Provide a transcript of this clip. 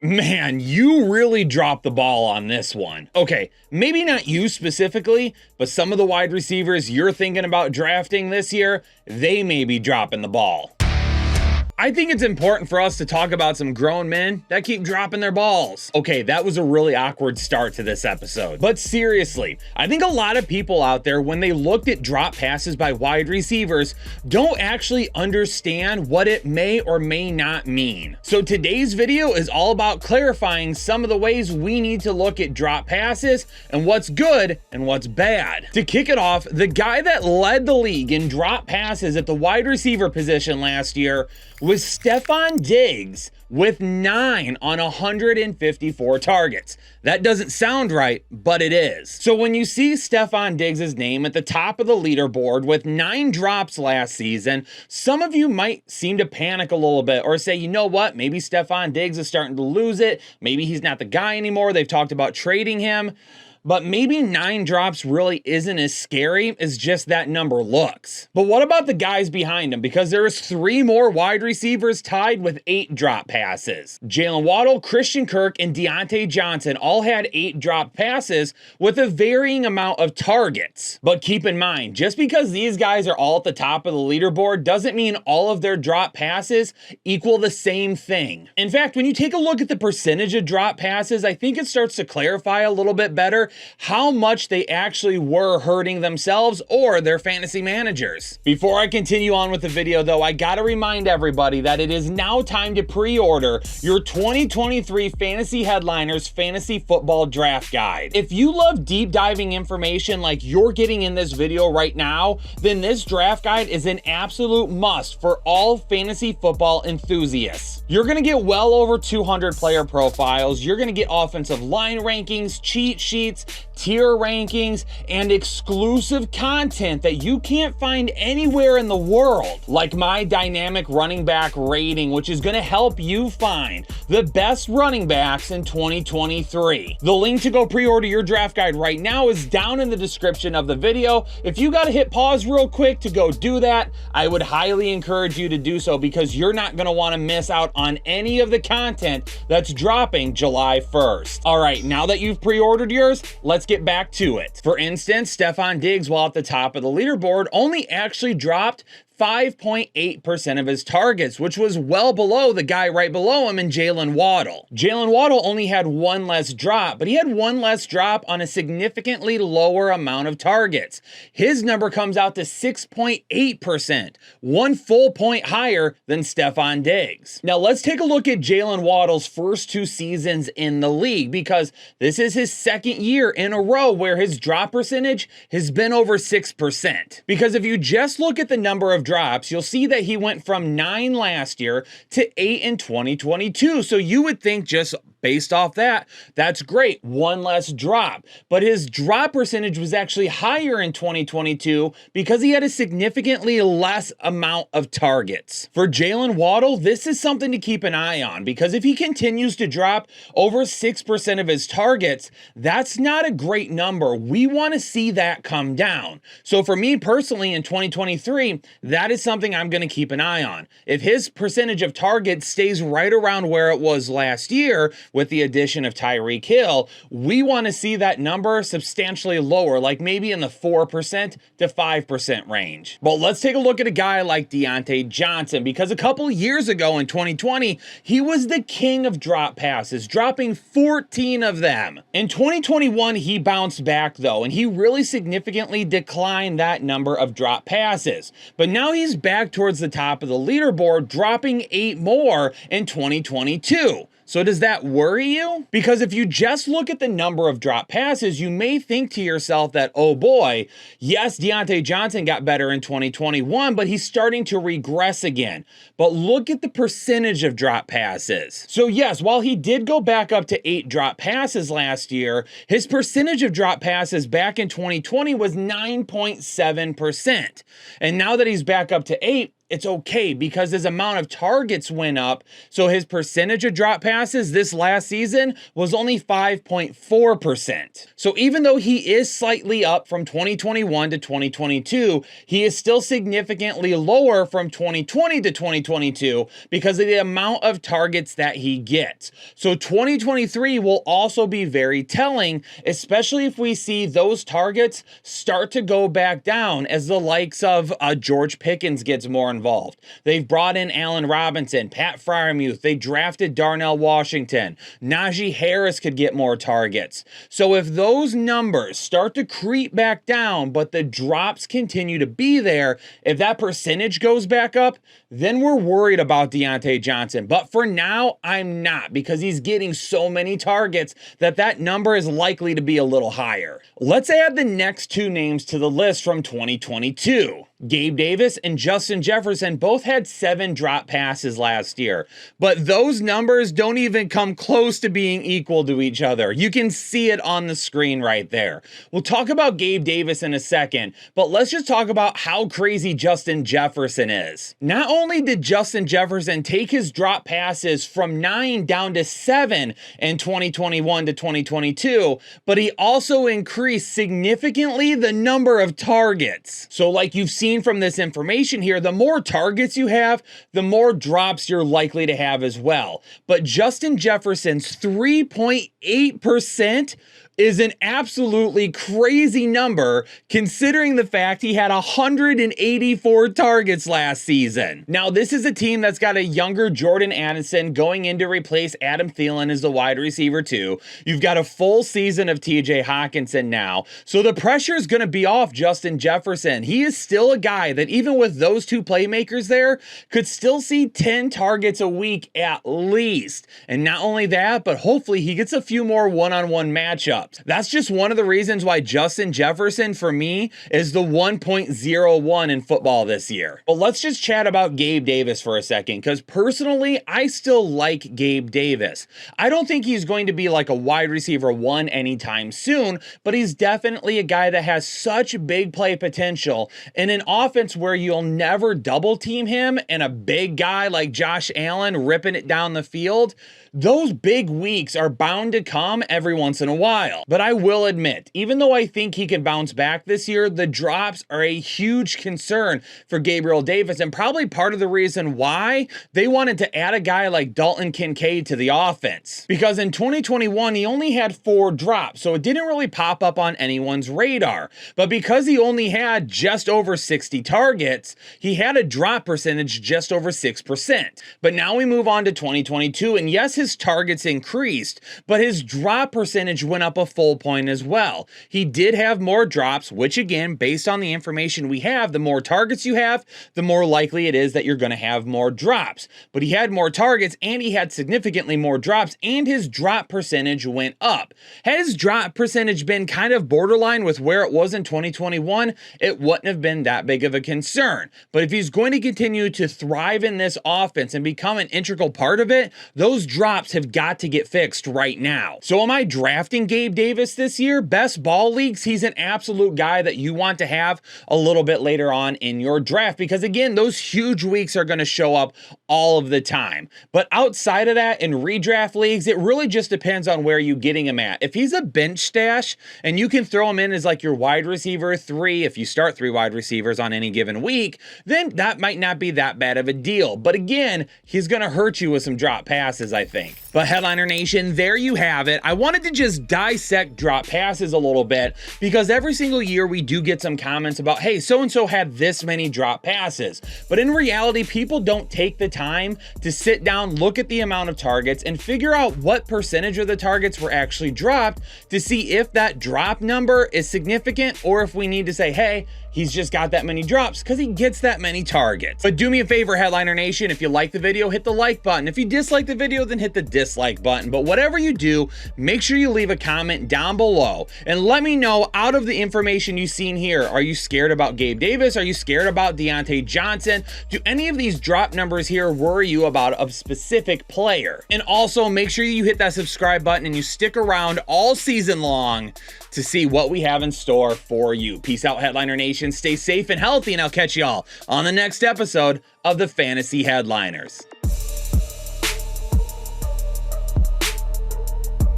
Man, you really dropped the ball on this one. Okay, maybe not you specifically, but some of the wide receivers you're thinking about drafting this year, they may be dropping the ball. I think it's important for us to talk about some grown men that keep dropping their balls. Okay, that was a really awkward start to this episode. But seriously, I think a lot of people out there, when they looked at drop passes by wide receivers, don't actually understand what it may or may not mean. So today's video is all about clarifying some of the ways we need to look at drop passes and what's good and what's bad. To kick it off, the guy that led the league in drop passes at the wide receiver position last year was Stefan Diggs with 9 on 154 targets. That doesn't sound right, but it is. So when you see Stefan Diggs' name at the top of the leaderboard with 9 drops last season, some of you might seem to panic a little bit or say, you know what, maybe Stefan Diggs is starting to lose it. Maybe he's not the guy anymore. They've talked about trading him. But maybe 9 drops really isn't as scary as just that number looks. But what about the guys behind him? Because there's 3 more wide receivers tied with 8 drop passes. Jalen Waddle, Christian Kirk, and Deontay Johnson all had 8 drop passes with a varying amount of targets. But keep in mind, just because these guys are all at the top of the leaderboard doesn't mean all of their drop passes equal the same thing. In fact, when you take a look at the percentage of drop passes, I think it starts to clarify a little bit better how much they actually were hurting themselves or their fantasy managers. Before I continue on with the video though, I gotta remind everybody that it is now time to pre-order your 2023 Fantasy Headliners Fantasy Football Draft Guide. If you love deep diving information like you're getting in this video right now, then this draft guide is an absolute must for all fantasy football enthusiasts. You're gonna get well over 200 player profiles, you're gonna get offensive line rankings, cheat sheets, tier rankings, and exclusive content that you can't find anywhere in the world, like my dynamic running back rating, which is going to help you find the best running backs in 2023. The link to go pre-order your draft guide right now is down in the description of the video. If you got to hit pause real quick to go do that, I would highly encourage you to do so because you're not going to want to miss out on any of the content that's dropping July 1st. All right, now that you've pre-ordered yours, let's get back to it. For instance, Stefan Diggs, while at the top of the leaderboard, only actually dropped 5.8% of his targets, which was well below the guy right below him in Jalen Waddle. Jalen Waddle only had 1 less drop, but he had 1 less drop on a significantly lower amount of targets. His number comes out to 6.8%, 1 full point higher than Stefan Diggs. Now let's take a look at Jalen Waddle's first 2 seasons in the league, because this is his 2nd year in a row where his drop percentage has been over 6%. Because if you just look at the number of drops, you'll see that he went from 9 last year to 8 in 2022. So you would think, just based off that, that's great, 1 less drop. But his drop percentage was actually higher in 2022 because he had a significantly less amount of targets. For Jalen Waddle, this is something to keep an eye on, because if he continues to drop over 6% of his targets, that's not a great number. We want to see that come down. So for me personally in 2023, that is something I'm going to keep an eye on. If his percentage of targets stays right around where it was last year with the addition of Tyreek Hill, we want to see that number substantially lower, like maybe in the 4% to 5% range. But let's take a look at a guy like Deontay Johnson, because a couple years ago in 2020, he was the king of drop passes, dropping 14 of them. In 2021, he bounced back though, and he really significantly declined that number of drop passes. But now he's back towards the top of the leaderboard, dropping 8 more in 2022. So does that worry you? Because if you just look at the number of drop passes, you may think to yourself that, oh boy, yes, Deontay Johnson got better in 2021, but he's starting to regress again. But look at the percentage of drop passes. So yes, while he did go back up to 8 drop passes last year, his percentage of drop passes back in 2020 was 9.7%. And now that he's back up to 8, it's okay because his amount of targets went up. So his percentage of drop passes this last season was only 5.4%. So even though he is slightly up from 2021 to 2022, he is still significantly lower from 2020 to 2022 because of the amount of targets that he gets. So 2023 will also be very telling, especially if we see those targets start to go back down as the likes of George Pickens gets more involved. They've brought in Allen Robinson, Pat Freiermuth, they drafted Darnell Washington, Najee Harris could get more targets. So if those numbers start to creep back down, but the drops continue to be there, if that percentage goes back up, then we're worried about Deontay Johnson. But for now, I'm not, because he's getting so many targets that that number is likely to be a little higher. Let's add the next two names to the list from 2022. Gabe Davis and Justin Jefferson both had 7 drop passes last year, but those numbers don't even come close to being equal to each other. You can see it on the screen right there. We'll talk about Gabe Davis in a second, but let's just talk about how crazy Justin Jefferson is. Not only did Justin Jefferson take his drop passes from 9 down to 7 in 2021 to 2022, but he also increased significantly the number of targets. So like you've seen from this information here, the more targets you have, the more drops you're likely to have as well. But Justin Jefferson's 3.8% is an absolutely crazy number considering the fact he had 184 targets last season. Now, this is a team that's got a younger Jordan Addison going in to replace Adam Thielen as the wide receiver 2. You've got a full season of TJ Hawkinson now. So the pressure is going to be off Justin Jefferson. He is still a guy that even with those two playmakers there could still see 10 targets a week at least. And not only that, but hopefully he gets a few more one-on-one matchups. That's just one of the reasons why Justin Jefferson, for me, is the 1.01 in football this year. But let's just chat about Gabe Davis for a second, because personally, I still like Gabe Davis. I don't think he's going to be like a wide receiver 1 anytime soon, but he's definitely a guy that has such big play potential in an offense where you'll never double team him and a big guy like Josh Allen ripping it down the field. Those big weeks are bound to come every once in a while. But I will admit, even though I think he can bounce back this year, the drops are a huge concern for Gabriel Davis, and probably part of the reason why they wanted to add a guy like Dalton Kincaid to the offense. Because in 2021, he only had 4 drops, so it didn't really pop up on anyone's radar. But because he only had just over 60 targets, he had a drop percentage just over 6%. But now we move on to 2022, and yes, his targets increased, but his drop percentage went up a full point as well. He did have more drops, which again, based on the information we have, the more targets you have, the more likely it is that you're going to have more drops. But he had more targets and he had significantly more drops, and his drop percentage went up. Had his drop percentage been kind of borderline with where it was in 2021, it wouldn't have been that big of a concern. But if he's going to continue to thrive in this offense and become an integral part of it, those drops have got to get fixed right now. So am I drafting Gabe Davis this year? Best ball leagues, he's an absolute guy that you want to have a little bit later on in your draft, because again, those huge weeks are going to show up all of the time. But outside of that, in redraft leagues, it really just depends on where you're getting him at. If he's a bench stash and you can throw him in as like your wide receiver 3, if you start 3 wide receivers on any given week, then that might not be that bad of a deal. But again, he's going to hurt you with some drop passes, I think. But Headliner Nation, there you have it. I wanted to just dissect drop passes a little bit, because every single year we do get some comments about, hey, so-and-so had this many drop passes. But in reality, people don't take the time to sit down, look at the amount of targets, and figure out what percentage of the targets were actually dropped to see if that drop number is significant, or if we need to say, hey, he's just got that many drops because he gets that many targets. But do me a favor, Headliner Nation, if you like the video, hit the like button. If you dislike the video, then hit the dislike button. But whatever you do, make sure you leave a comment down below and let me know, out of the information you've seen here, are you scared about Gabe Davis? Are you scared about Deontay Johnson? Do any of these drop numbers here worry you about a specific player? And also make sure you hit that subscribe button and you stick around all season long to see what we have in store for you. Peace out, Headliner Nation. Stay safe and healthy, and I'll catch y'all on the next episode of the Fantasy Headliners.